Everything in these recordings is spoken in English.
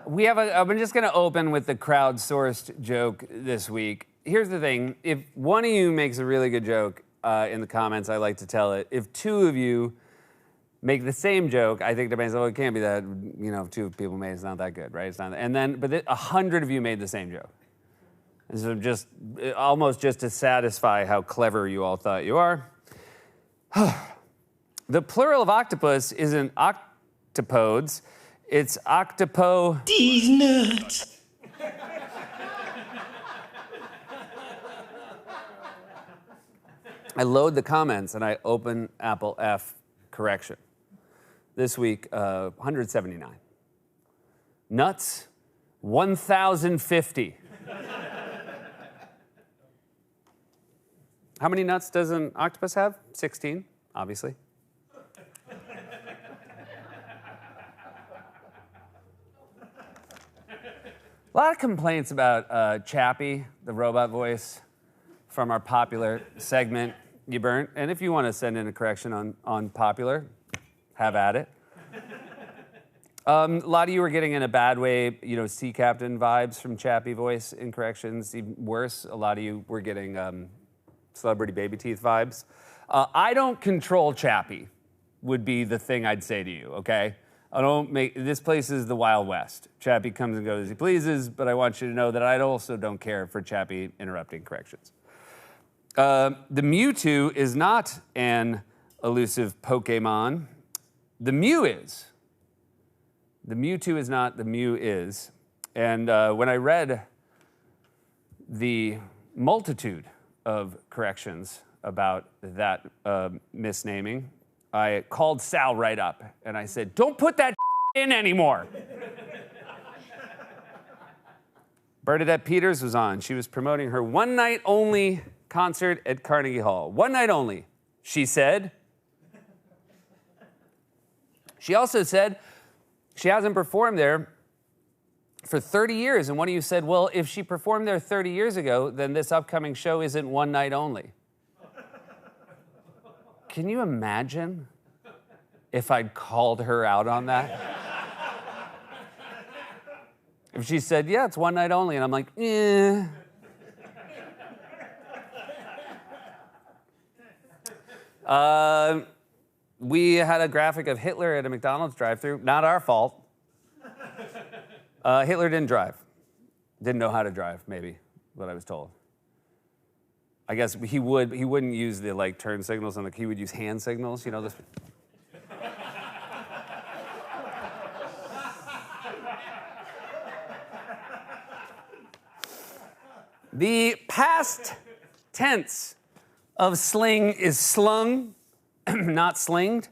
I'm just going to open with the crowdsourced joke this week. Here's the thing. If one of you makes a really good joke in the comments, I like to tell it. If two of you make the same joke, I think to myself, well, it can't be that, if two people made it, it's not that good, right? It's not. But 100 of you made the same joke. And so almost just to satisfy how clever you all thought you are. The plural of octopus isn't octopodes, it's octopo... These nuts! I load the comments and I open Apple F correction. This week, 179. Nuts, 1,050. How many nuts does an octopus have? 16, obviously. A lot of complaints about Chappie, the robot voice, from our popular segment, You Burnt. And if you want to send in a correction on popular, have at it. A lot of you were getting in a bad way, sea captain vibes from Chappie voice in corrections. Even worse, a lot of you were getting celebrity baby teeth vibes. I don't control Chappie, would be the thing I'd say to you, okay? This place is the Wild West. Chappie comes and goes as he pleases, but I want you to know that I also don't care for Chappie interrupting corrections. The Mewtwo is not an elusive Pokemon. The Mew is. The Mewtwo is not, the Mew is. And when I read the multitude of corrections about that misnaming, I called Sal right up and I said, don't put that in anymore. Bernadette Peters was on. She was promoting her one night only concert at Carnegie Hall. One night only, she said. She also said she hasn't performed there for 30 years. And one of you said, well, if she performed there 30 years ago, then this upcoming show isn't one night only. Can you imagine if I'd called her out on that? If she said, yeah, it's one night only, and I'm like, eh. We had a graphic of Hitler at a McDonald's drive-thru. Not our fault. Hitler didn't drive. Didn't know how to drive, maybe, what I was told. I guess he wouldn't use the turn signals, and he would use hand signals, this. The past tense of sling is slung, not slinged.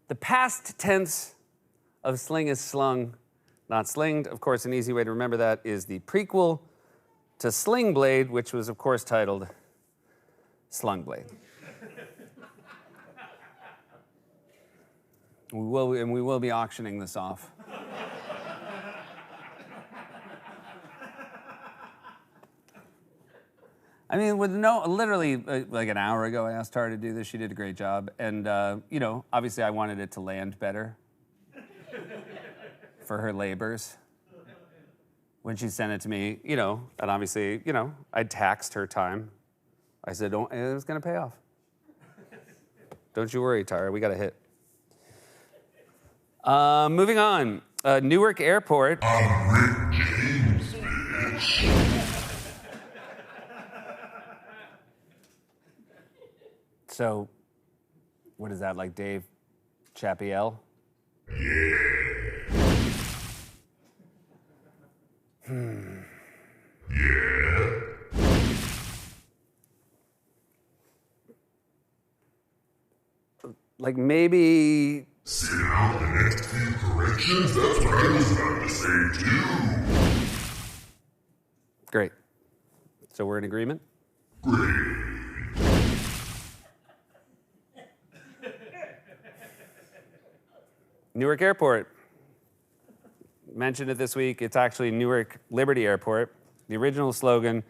The past tense of sling is slung, not slinged. Of course, an easy way to remember that is the prequel to Sling Blade, which was, of course, titled Slung Blade. We will be auctioning this off. I mean, literally, like an hour ago, I asked Tara to do this. She did a great job. And, obviously I wanted it to land better for her labors. When she sent it to me, and obviously, I taxed her time. I said, it was going to pay off. Don't you worry, Tara, we got a hit. Moving on. Newark Airport. I'm Rick James, bitch. So, what is that, like Dave Chappelle? Yeah. Yeah. Like maybe... Sit out the next few corrections? That's what I was about to say, too. Great. So we're in agreement? Great. Newark Airport. Mentioned it this week. It's actually Newark Liberty Airport. The original slogan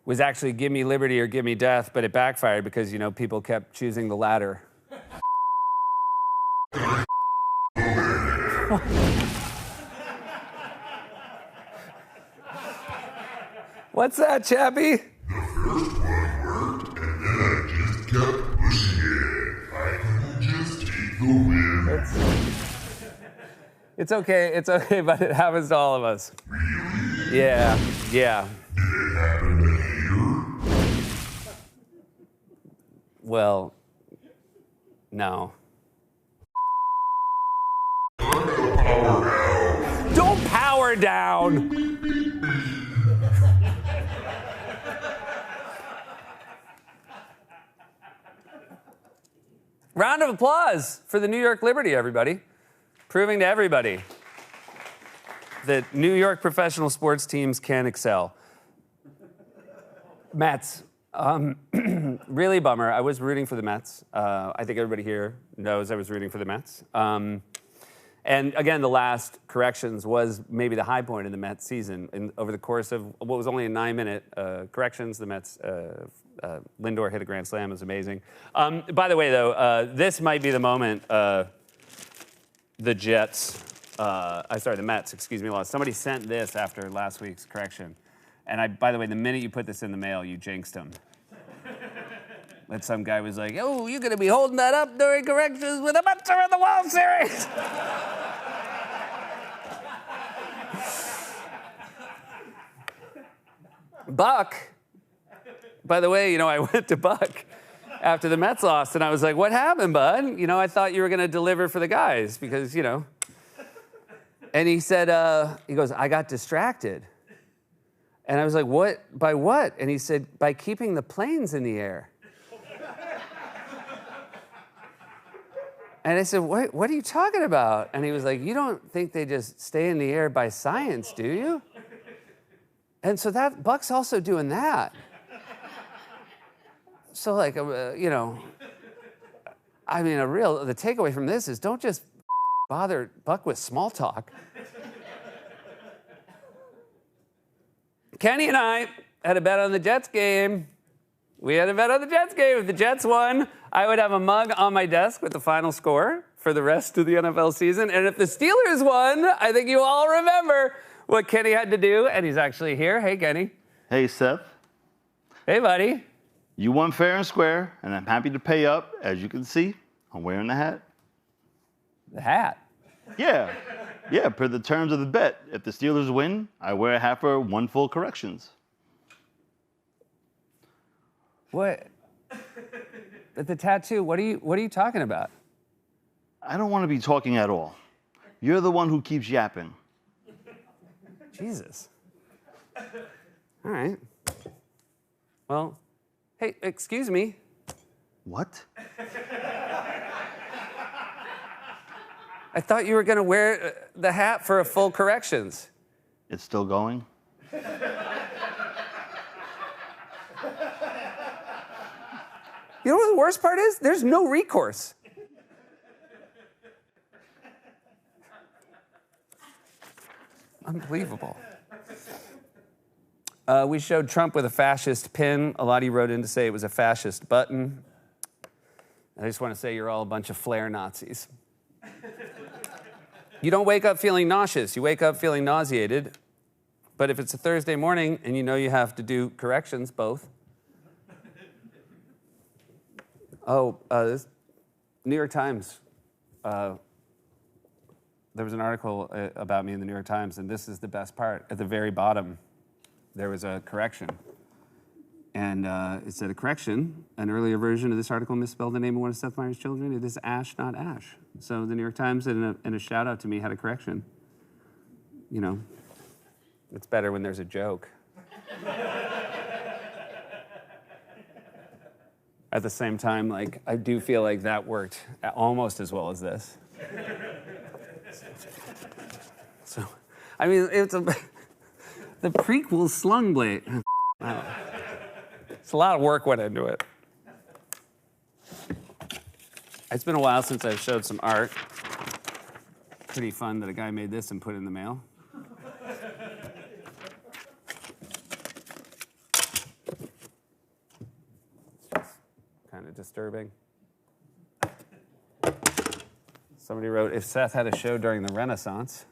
was actually "Give me liberty or give me death," but it backfired because, people kept choosing the latter. What's that, Chappie? First one worked, and then I just kept pushing it. I couldn't just take the win. It's okay, but it happens to all of us. Really? Yeah. Did it happen to here? Well, no. Don't power down! Round of applause for the New York Liberty, everybody. Proving to everybody that New York professional sports teams can excel. Mets. Really bummer. I was rooting for the Mets. I think everybody here knows I was rooting for the Mets. And again, the last corrections was maybe the high point in the Mets season. And over the course of what was only a 9-minute corrections, the Mets, Lindor hit a grand slam. It was amazing. By the way, though, this might be the moment the Mets, lost. Somebody sent this after last week's correction. And by the way, the minute you put this in the mail, you jinxed them. That some guy was like, oh, you're going to be holding that up during corrections when the Mets are in the World Series. Buck, by the way, I went to Buck after the Mets lost, and I was like, what happened, bud? I thought you were going to deliver for the guys because, And he said, he goes, I got distracted. And I was like, what? By what? And he said, by keeping the planes in the air. And I said, what are you talking about? And he was like, you don't think they just stay in the air by science, do you? And so Buck's also doing that. So the takeaway from this is don't just bother Buck with small talk. Kenny and I had a bet on the Jets game. We had a bet on the Jets game. If the Jets won, I would have a mug on my desk with the final score for the rest of the NFL season. And if the Steelers won, I think you all remember what Kenny had to do. And he's actually here. Hey, Kenny. Hey, Seth. Hey, buddy. You won fair and square, and I'm happy to pay up. As you can see, I'm wearing the hat. The hat? Yeah, per the terms of the bet. If the Steelers win, I wear a hat for one full corrections. What? The tattoo, what are you talking about? I don't want to be talking at all. You're the one who keeps yapping. Jesus. All right. Well, hey, excuse me. What? I thought you were going to wear the hat for a full corrections. It's still going? You know what the worst part is? There's no recourse. Unbelievable. We showed Trump with a fascist pin. A lot of you wrote in to say it was a fascist button. I just want to say you're all a bunch of flare Nazis. You don't wake up feeling nauseous. You wake up feeling nauseated. But if it's a Thursday morning and you know you have to do corrections, both. This New York Times. There was an article about me in the New York Times, and this is the best part. At the very bottom, there was a correction. And it said, a correction, an earlier version of this article misspelled the name of one of Seth Meyers' children. It is Ash, not Ash. So the New York Times, in a shout out to me, had a correction. It's better when there's a joke. At the same time, I do feel like that worked almost as well as this. So, it's the prequel Slung Blade. It's a lot of work went into it. It's been a while since I've showed some art. Pretty fun that a guy made this and put it in the mail. Kind of disturbing. Somebody wrote, if Seth had a show during the Renaissance.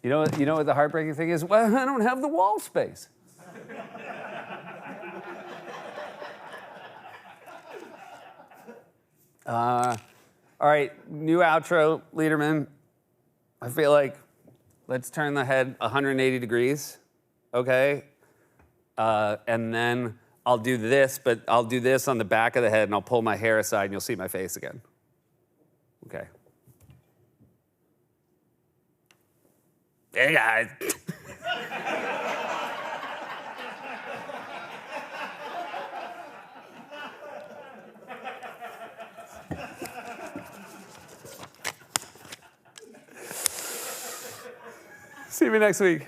You know what the heartbreaking thing is? Well, I don't have the wall space. All right, new outro, Lederman. I feel like let's turn the head 180 degrees, okay? And then I'll do this, but I'll do this on the back of the head and I'll pull my hair aside and you'll see my face again. Okay. Hey, guys. See you next week.